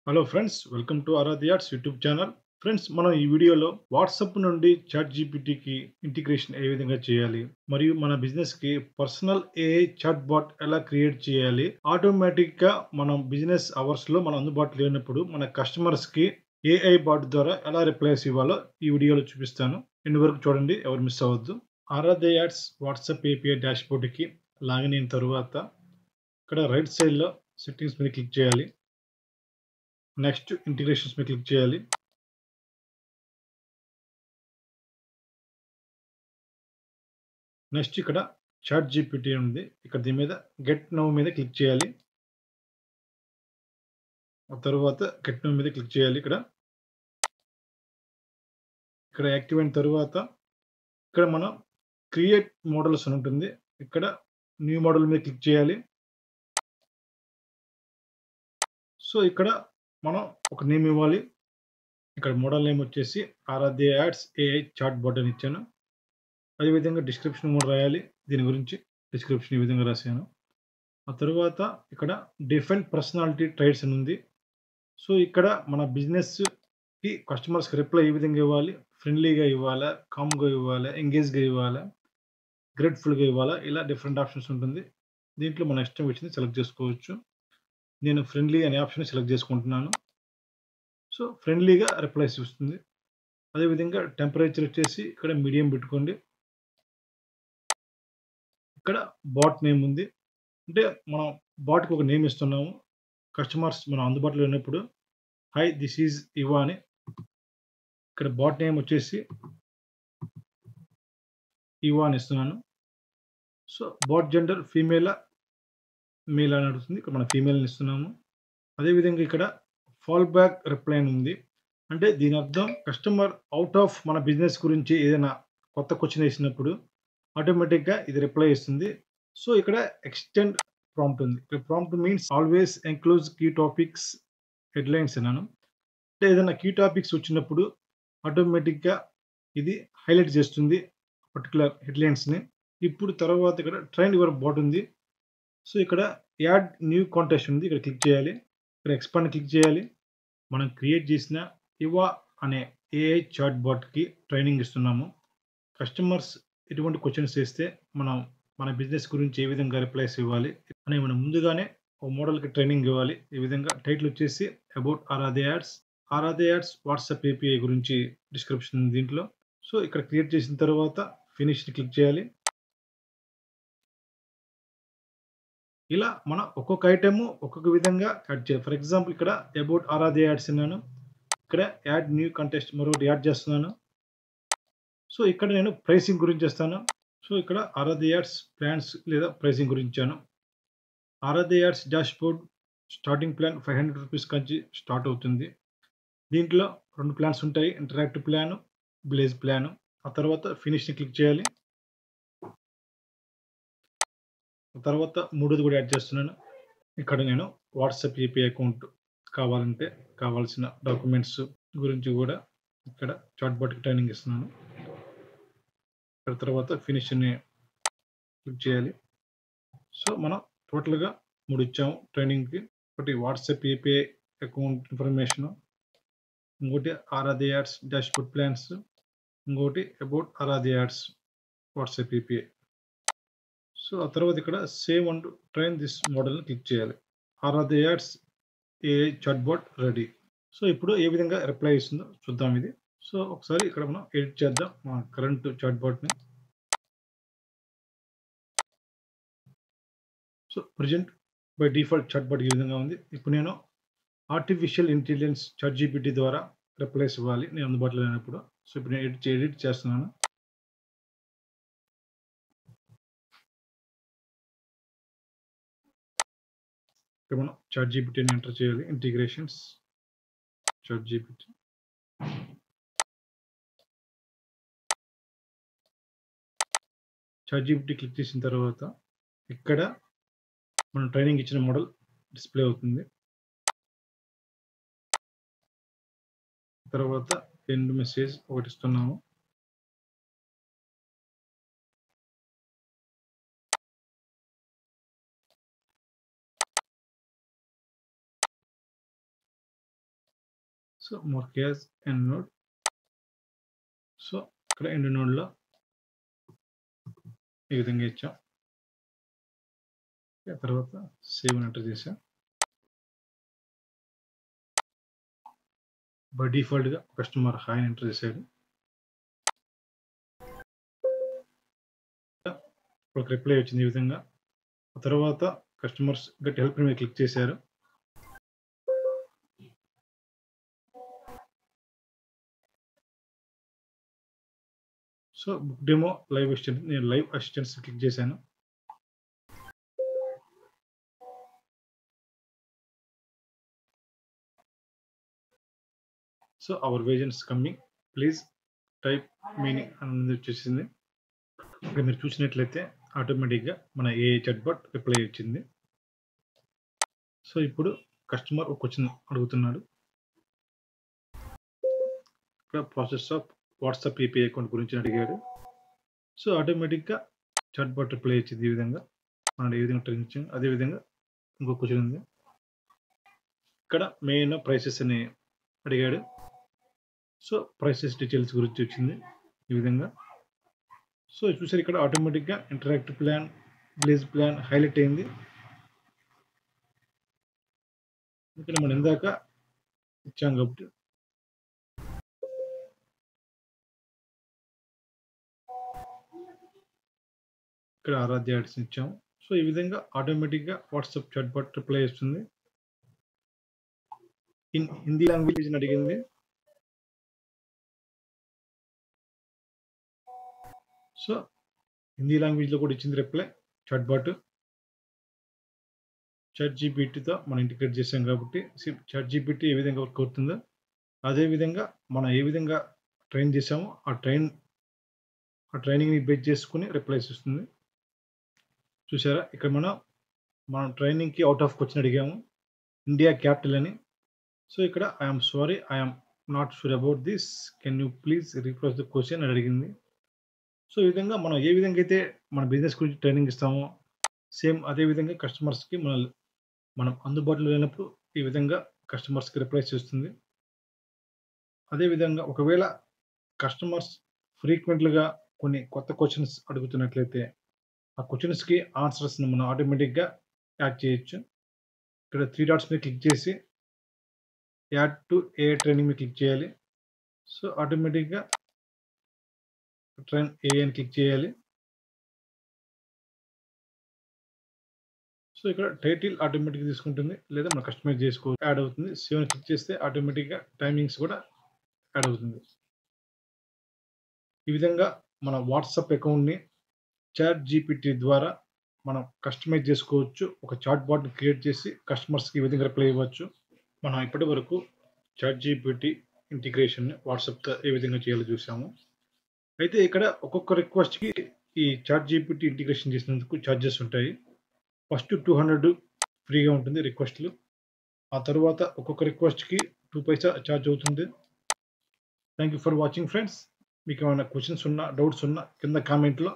Hello friends, welcome to Aradhya ads YouTube channel. Friends, మనం ఈ వీడియోలో వాట్సాప్ నుండి చాట్ జీపీటీకి ఇంటిగ్రేషన్ ఏ విధంగా చేయాలి, మరియు మన బిజినెస్కి పర్సనల్ ఏఐ చాట్ బాట్ ఎలా క్రియేట్ చేయాలి, ఆటోమేటిక్గా మనం బిజినెస్ అవర్స్లో మన అందుబాటులో లేనప్పుడు మన కస్టమర్స్కి ఏఐ బాట్ ద్వారా ఎలా రిప్లైస్ ఇవ్వాలో ఈ వీడియోలో చూపిస్తాను. ఎండ్ వరకు చూడండి, ఎవరు మిస్ అవ్వద్దు. ఆరాధ్య యాడ్స్ వాట్సాప్ ఏపీఐ డాష్బోర్డ్కి లాగిన్ అయిన తర్వాత ఇక్కడ రైట్ సైడ్లో సెట్టింగ్స్ మీద క్లిక్ చేయాలి. నెక్స్ట్ ఇంటిగ్రేషన్స్ మీద క్లిక్ చేయాలి. నెక్స్ట్ ఇక్కడ చాట్ జీపీటీ ఉంది. ఇక్కడ దీని మీద గెట్ నౌ మీద క్లిక్ చేయాలి. ఆ తర్వాత గెట్ నౌ మీద క్లిక్ చేయాలి. ఇక్కడ యాక్టివ్ అయిన తర్వాత ఇక్కడ మనం క్రియేట్ మోడల్స్ అని ఉంటుంది. ఇక్కడ న్యూ మోడల్ మీద క్లిక్ చేయాలి. సో ఇక్కడ మనం ఒక నేమ్ ఇవ్వాలి. ఇక్కడ మోడల్ నేమ్ వచ్చేసి ఆరాధ్య యాడ్స్ ఏఐ చాట్ బాట్ అని ఇచ్చాను. అదేవిధంగా డిస్క్రిప్షన్ కూడా రాయాలి. దీని గురించి డిస్క్రిప్షన్ ఈ విధంగా రాశాను. ఆ తర్వాత ఇక్కడ డిఫరెంట్ పర్సనాలిటీ ట్రైట్స్ అని ఉంది. సో ఇక్కడ మన బిజినెస్కి కస్టమర్స్కి రిప్లై ఏ విధంగా ఇవ్వాలి, ఫ్రెండ్లీగా ఇవ్వాలా, కామ్గా ఇవ్వాలా, ఎంగేజ్గా ఇవ్వాలా, గ్రేట్ఫుల్గా ఇవ్వాలా, ఇలా డిఫరెంట్ ఆప్షన్స్ ఉంటుంది. దీంట్లో మన ఇష్టం వచ్చింది సెలెక్ట్ చేసుకోవచ్చు. నేను ఫ్రెండ్లీ అనే ఆప్షన్ సెలెక్ట్ చేసుకుంటున్నాను. సో ఫ్రెండ్లీగా రిప్లైస్ వస్తుంది. అదేవిధంగా టెంపరేచర్ వచ్చేసి ఇక్కడ మీడియం పెట్టుకోండి. ఇక్కడ బాట్ నేమ్ ఉంది. అంటే మనం బాట్కి ఒక నేమ్ ఇస్తున్నాము. కస్టమర్స్ మనం అందుబాటులో ఉన్నప్పుడు హై దిస్ ఈజ్ ఇవా అని, ఇక్కడ బాట్ నేమ్ వచ్చేసి ఇవా అని ఇస్తున్నాను. సో బాట్ జెండర్ ఫీమేలా మేల్ అని అడుగుతుంది. ఇక్కడ మనం ఫీమేల్ని ఇస్తున్నాము. అదేవిధంగా ఇక్కడ ఫాల్ బ్యాక్ రిప్లై అని ఉంది. అంటే దీని అర్థం కస్టమర్ అవుట్ ఆఫ్ మన బిజినెస్ గురించి ఏదైనా కొత్త క్వశ్చన్ వేసినప్పుడు ఆటోమేటిక్గా ఇది రిప్లై ఇస్తుంది. సో ఇక్కడ ఎక్స్టెండ్ ప్రాంప్ట్ ఉంది. ఇక్కడ prompt means always enclose key topics headlines అన్నాను. అంటే ఏదైనా కీ టాపిక్స్ వచ్చినప్పుడు ఆటోమేటిక్గా ఇది హైలైట్ చేస్తుంది పర్టికులర్ హెడ్లైన్స్ని. ఇప్పుడు తర్వాత ఇక్కడ ట్రైన్ యువర్ బాట్ ఉంది. సో ఇక్కడ యాడ్ న్యూ కాంటెస్ట్ ఉంది. ఇక్కడ క్లిక్ చేయాలి. ఇక్కడ ఎక్స్పాండ్ క్లిక్ చేయాలి. మనం క్రియేట్ చేసిన ఇవా అనే ఏఐ చాట్ బాట్కి ట్రైనింగ్ ఇస్తున్నాము. కస్టమర్స్ ఎటువంటి క్వశ్చన్స్ చేస్తే మనం మన బిజినెస్ గురించి ఏ విధంగా రిప్లైస్ ఇవ్వాలి అని మనం ముందుగానే ఒక మోడల్కి ట్రైనింగ్ ఇవ్వాలి. ఈ విధంగా టైటిల్ వచ్చేసి about Aaradhya ads WhatsApp API గురించి డిస్క్రిప్షన్ ఉంది దీంట్లో. సో ఇక్కడ క్రియేట్ చేసిన తర్వాత ఫినిష్ని క్లిక్ చేయాలి. ఇలా మనం ఒక్కొక్క ఐటెము ఒక్కొక్క విధంగా యాడ్ చేయాలి. ఫర్ ఎగ్జాంపుల్ ఇక్కడ అబౌట్ ఆరాధ్య యాడ్స్ అన్నాను. ఇక్కడ యాడ్ న్యూ కంటెస్ట్ మరొకటి యాడ్ చేస్తున్నాను. సో ఇక్కడ నేను ప్రైసింగ్ గురించి ఇస్తాను. సో ఇక్కడ ఆరాధ్య యాడ్స్ ప్లాన్స్ లేదా ప్రైసింగ్ గురించి ఇచ్చాను. Aradhya ads dashboard starting plan 500 rupees నుంచి స్టార్ట్ అవుతుంది. దీంట్లో 2 ప్లాన్స్ ఉంటాయి, ఇంటరాక్టివ్ ప్లాన్, బ్లేజ్ ప్లాన్. ఆ తర్వాత ఫినిష్ని క్లిక్ చేయాలి. ఆ తర్వాత మూడోది కూడా యాడ్ చేస్తున్నాను. ఇక్కడ నేను వాట్సాప్ ఏపీఐ అకౌంట్ కావాలంటే కావాల్సిన డాక్యుమెంట్స్ గురించి కూడా ఇక్కడ చాట్ బాట్కి ట్రైనింగ్ ఇస్తున్నాను. తర్వాత ఫినిష్ని క్లిక్ చేయాలి. సో మనం టోటల్గా 3 ఇచ్చాము ట్రైనింగ్కి. ఒకటి వాట్సాప్ ఏపీఐ అకౌంట్ ఇన్ఫర్మేషన్, ఇంకోటి ఆరాధ్య యాడ్స్ డాష్బోర్డ్ ప్లాన్స్, ఇంకోటి about Aaradhya ads WhatsApp API. So ఆ తర్వాత ఇక్కడ సేవ్ అండ్ ట్రైన్ దిస్ మోడల్ని క్లిక్ చేయాలి. Aradhya ads AI chat bot ready. So ఇప్పుడు ఏ విధంగా రిప్లై ఇస్తుందో చూద్దాం ఇది. సో ఒకసారి ఇక్కడ మనం ఎడిట్ చేద్దాం మా కరెంట్ చాట్ బాట్ని. So present by default chat bot ఈ విధంగా ఉంది. ఇప్పుడు నేను ఆర్టిఫిషియల్ ఇంటెలిజెన్స్ చాట్ జీపీటీ ద్వారా రిప్లైస్ ఇవ్వాలి నేను అందుబాటులో లేనప్పుడు. సో ఇప్పుడు నేను ఎడిట్ చేస్తున్నాను. ఇక్కడ మనం చాట్ జీపీటీని ఎంటర్ చేయాలి. Integrations chat GPT. Chat GPT click చేసిన తర్వాత ఇక్కడ మనం ట్రైనింగ్ ఇచ్చిన మోడల్ డిస్ప్లే అవుతుంది. తర్వాత ఎండ్ మెసేజ్ ఒకటి ఇస్తున్నాము. So mark as end node. So ఇక్కడ ఎండ్ నోడ్లో ఈ విధంగా ఇచ్చాం. తర్వాత సేవ్ ఎంటర్ చేసాం. బై డిఫాల్ట్గా కస్టమర్ హాయ్ ఎంటర్ చేశాడు. ఒక రిప్లై వచ్చింది ఈ విధంగా. తర్వాత కస్టమర్స్ గట్ హెల్ప్ మీద క్లిక్ చేశారు. So book demo live assistant, నేను లైవ్ అసిస్టెంట్స్ క్లిక్ చేశాను. So our agent's coming, please type meaning అనేది వచ్చేసింది. ఇక్కడ మీరు చూసినట్లయితే ఆటోమేటిక్గా మన ఏఐ చాట్బాట్ రిప్లై వచ్చింది. సో ఇప్పుడు కస్టమర్ ఒక క్వశ్చన్ అడుగుతున్నాడు. ఇక్కడ process of WhatsApp API account గురించి అడిగాడు. సో ఆటోమేటిక్గా చాట్బాట్ రిప్లై వచ్చింది. ఈ విధంగా మనం ఏ విధంగా ట్రైన్ ఇచ్చాం అదేవిధంగా ఇంకో క్వశ్చన్ ఉంది. ఇక్కడ మెయిన్ ప్రైసెస్ అని అడిగాడు. సో ప్రైసెస్ డీటెయిల్స్ గురించి వచ్చింది ఈ విధంగా. సో చూసారు ఇక్కడ ఆటోమేటిక్గా interactive plan, village plan highlight అయింది. ఇక్కడ మనం ఇందాక ఇచ్చాం కాబట్టి ఇక్కడ ఆరాధ్య యాడ్స్ ఇచ్చాము. సో ఈ విధంగా ఆటోమేటిక్గా వాట్సాప్ చాట్బాట్ రిప్లై ఇస్తుంది. ఇన్ హిందీ లాంగ్వేజ్ అడిగింది. సో హిందీ లాంగ్వేజ్లో కూడా ఇచ్చింది రిప్లై చాట్బాట్. చాట్ జీపీటీతో మనం ఇంటిగ్రేట్ చేసాం కాబట్టి చాట్ జీపీటీ ఏ విధంగా వర్క్ అవుతుందో అదేవిధంగా మనం ఏ విధంగా ట్రైన్ చేసామో ఆ ట్రైనింగ్ని బేస్ చేసుకుని రిప్లైస్ ఇస్తుంది. చూసారా ఇక్కడ మనం ట్రైనింగ్కి అవుట్ ఆఫ్ క్వశ్చన్ అడిగాము, ఇండియా క్యాపిటల్ అని. సో ఇక్కడ I'm sorry, I'm not sure about this, can you please replace the question అని అడిగింది. సో ఈ విధంగా మనం ఏ విధంగా అయితే మన బిజినెస్ గురించి ట్రైనింగ్ ఇస్తామో సేమ్ అదే విధంగా కస్టమర్స్కి మనం అందుబాటులో లేనప్పుడు ఈ విధంగా కస్టమర్స్కి రిప్లైస్ చేస్తుంది. అదేవిధంగా ఒకవేళ కస్టమర్స్ ఫ్రీక్వెంట్గా కొన్ని కొత్త క్వశ్చన్స్ అడుగుతున్నట్లయితే ఆ క్వశ్చన్స్కి ఆన్సర్స్ని మనం ఆటోమేటిక్గా యాడ్ చేయొచ్చు. ఇక్కడ 3 డాట్స్ మీద క్లిక్ చేసి యాడ్ టు ఏఐ ట్రైనింగ్ మీద క్లిక్ చేయాలి. సో ఆటోమేటిక్గా ట్రైన్ ఏఐ అని క్లిక్ చేయాలి. సో ఇక్కడ టైటిల్ ఆటోమేటిక్గా తీసుకుంటుంది, లేదా మనం కస్టమైజ్ చేసుకో యాడ్ అవుతుంది. సేవ్ క్లిక్ చేస్తే ఆటోమేటిక్గా టైమింగ్స్ కూడా యాడ్ అవుతుంది. ఈ విధంగా మన వాట్సాప్ అకౌంట్ని చాట్ జీపీటీ ద్వారా మనం కస్టమైజ్ చేసుకోవచ్చు. ఒక చాట్ బాట్ని క్రియేట్ చేసి కస్టమర్స్కి ఈ విధంగా రిప్లై ఇవ్వచ్చు. మనం ఇప్పటి వరకు చాట్ జీపీటీ ఇంటిగ్రేషన్ని వాట్సాప్తో ఏ విధంగా చేయాలో చూసాము. అయితే ఇక్కడ ఒక్కొక్క రిక్వెస్ట్కి ఈ చాట్ జీపీటీ ఇంటిగ్రేషన్ చేసినందుకు ఛార్జెస్ ఉంటాయి. ఫస్ట్ 200 ఫ్రీగా ఉంటుంది రిక్వెస్ట్లు. ఆ తర్వాత ఒక్కొక్క రిక్వెస్ట్కి 2 పైసా ఛార్జ్ అవుతుంది. Thank you for watching friends. మీకు ఏమైనా క్వశ్చన్స్ ఉన్నా, డౌట్స్ ఉన్నా కింద కామెంట్లో